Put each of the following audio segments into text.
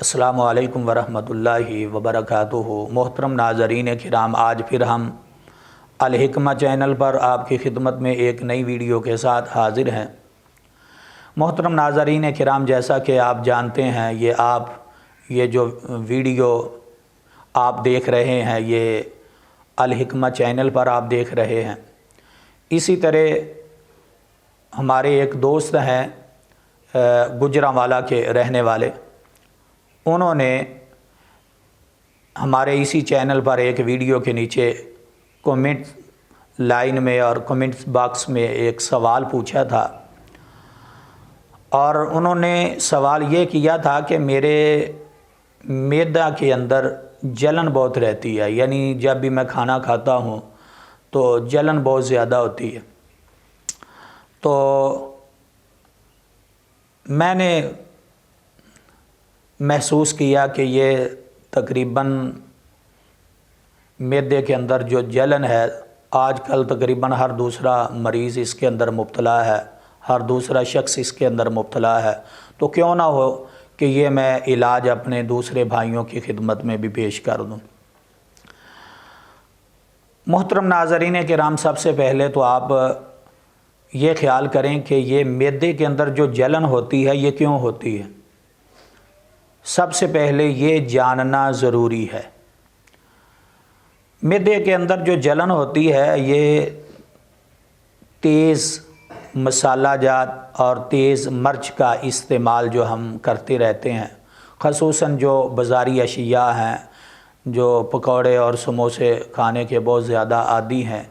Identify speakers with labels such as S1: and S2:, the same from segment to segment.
S1: السلام علیکم ورحمۃ اللہ وبرکاتہ۔ محترم ناظرین کرام، آج پھر ہم الحکمہ چینل پر آپ کی خدمت میں ایک نئی ویڈیو کے ساتھ حاضر ہیں۔ محترم ناظرین کرام، جیسا کہ آپ جانتے ہیں یہ جو ویڈیو آپ دیکھ رہے ہیں یہ الحکمہ چینل پر آپ دیکھ رہے ہیں۔ اسی طرح ہمارے ایک دوست ہیں گجرانوالہ کے رہنے والے، انہوں نے ہمارے اسی چینل پر ایک ویڈیو کے نیچے کومنٹ لائن میں اور کومنٹس باکس میں ایک سوال پوچھا تھا، اور انہوں نے سوال یہ کیا تھا کہ میرے معدہ کے اندر جلن بہت رہتی ہے، یعنی جب بھی میں کھانا کھاتا ہوں تو جلن بہت زیادہ ہوتی ہے۔ تو میں نے محسوس کیا کہ یہ تقریباً معدے کے اندر جو جلن ہے، آج کل تقریباً ہر دوسرا مریض اس کے اندر مبتلا ہے، ہر دوسرا شخص اس کے اندر مبتلا ہے، تو کیوں نہ ہو کہ یہ میں علاج اپنے دوسرے بھائیوں کی خدمت میں بھی پیش کر دوں۔ محترم ناظرین کرام، سب سے پہلے تو آپ یہ خیال کریں کہ یہ معدے کے اندر جو جلن ہوتی ہے یہ کیوں ہوتی ہے۔ سب سے پہلے یہ جاننا ضروری ہے۔ معدے کے اندر جو جلن ہوتی ہے یہ تیز مسالہ جات اور تیز مرچ کا استعمال جو ہم کرتے رہتے ہیں، خصوصاً جو بازاری اشیاء ہیں، جو پکوڑے اور سموسے کھانے کے بہت زیادہ عادی ہیں،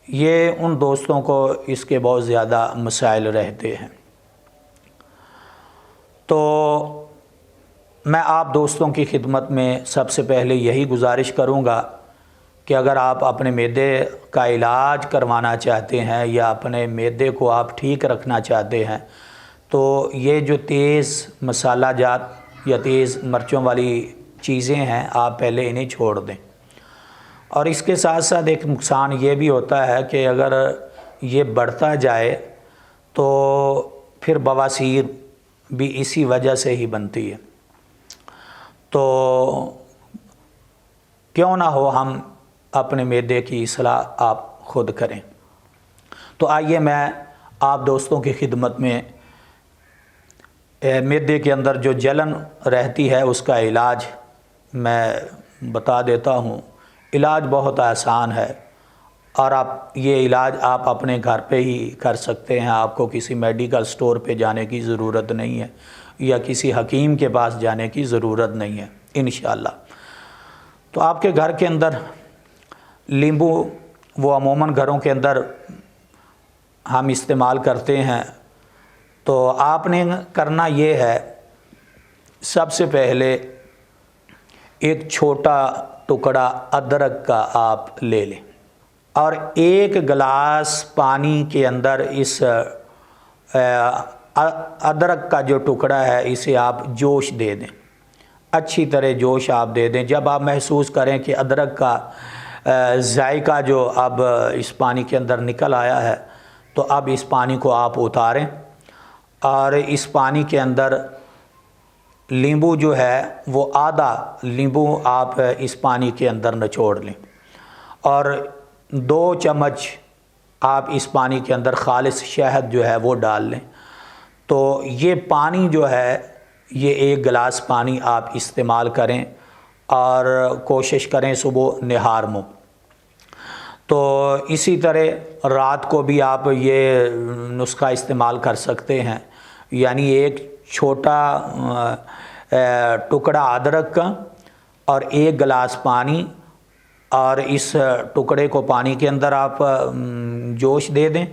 S1: یہ ان دوستوں کو اس کے بہت زیادہ مسائل رہتے ہیں۔ تو میں آپ دوستوں کی خدمت میں سب سے پہلے یہی گزارش کروں گا کہ اگر آپ اپنے معدے کا علاج کروانا چاہتے ہیں یا اپنے معدے کو آپ ٹھیک رکھنا چاہتے ہیں، تو یہ جو تیز مسالہ جات یا تیز مرچوں والی چیزیں ہیں، آپ پہلے انہیں چھوڑ دیں۔ اور اس کے ساتھ ساتھ ایک نقصان یہ بھی ہوتا ہے کہ اگر یہ بڑھتا جائے تو پھر بواسیر بھی اسی وجہ سے ہی بنتی ہے۔ تو کیوں نہ ہو ہم اپنے معدے کی اصلاح آپ خود کریں۔ تو آئیے میں آپ دوستوں کی خدمت میں معدے کے اندر جو جلن رہتی ہے اس کا علاج میں بتا دیتا ہوں۔ علاج بہت آسان ہے، اور یہ علاج آپ اپنے گھر پہ ہی کر سکتے ہیں۔ آپ کو کسی میڈیکل سٹور پہ جانے کی ضرورت نہیں ہے یا کسی حکیم کے پاس جانے کی ضرورت نہیں ہے انشاءاللہ۔ تو آپ کے گھر کے اندر لیمبو وہ عموماً گھروں کے اندر ہم استعمال کرتے ہیں، تو آپ نے کرنا یہ ہے، سب سے پہلے ایک چھوٹا ٹکڑا ادرک کا آپ لے لیں، اور ایک گلاس پانی کے اندر اس ادرک کا جو ٹکڑا ہے اسے آپ جوش دے دیں، اچھی طرح جوش آپ دے دیں۔ جب آپ محسوس کریں کہ ادرک کا ذائقہ جو اب اس پانی کے اندر نکل آیا ہے، تو اب اس پانی کو آپ اتاریں، اور اس پانی کے اندر لیمبو جو ہے وہ آدھا لیمبو آپ اس پانی کے اندر نچوڑ لیں، اور 2 چمچ آپ اس پانی کے اندر خالص شہد جو ہے وہ ڈال لیں۔ تو یہ پانی جو ہے، یہ 1 گلاس پانی آپ استعمال کریں، اور کوشش کریں صبح نہار منہ۔ تو اسی طرح رات کو بھی آپ یہ نسخہ استعمال کر سکتے ہیں، یعنی ایک چھوٹا ٹکڑا ادرک کا اور 1 گلاس پانی، اور اس ٹکڑے کو پانی کے اندر آپ جوش دے دیں،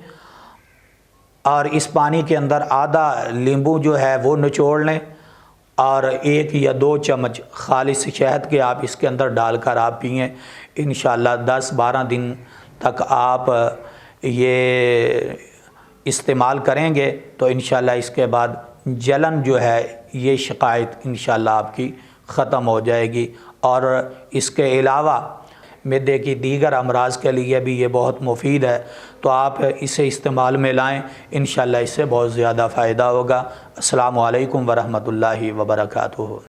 S1: اور اس پانی کے اندر آدھا لیمبو جو ہے وہ نچوڑ لیں، اور 1 یا 2 چمچ خالص شہد کے آپ اس کے اندر ڈال کر آپ پئیں۔ انشاءاللہ 10-12 دن تک آپ یہ استعمال کریں گے تو انشاءاللہ اس کے بعد جلن جو ہے یہ شکایت انشاءاللہ آپ کی ختم ہو جائے گی، اور اس کے علاوہ معدے کی دیگر امراض کے لیے بھی یہ بہت مفید ہے۔ تو آپ اسے استعمال میں لائیں، انشاءاللہ اس سے بہت زیادہ فائدہ ہوگا۔ السلام علیکم ورحمۃ اللہ وبرکاتہ۔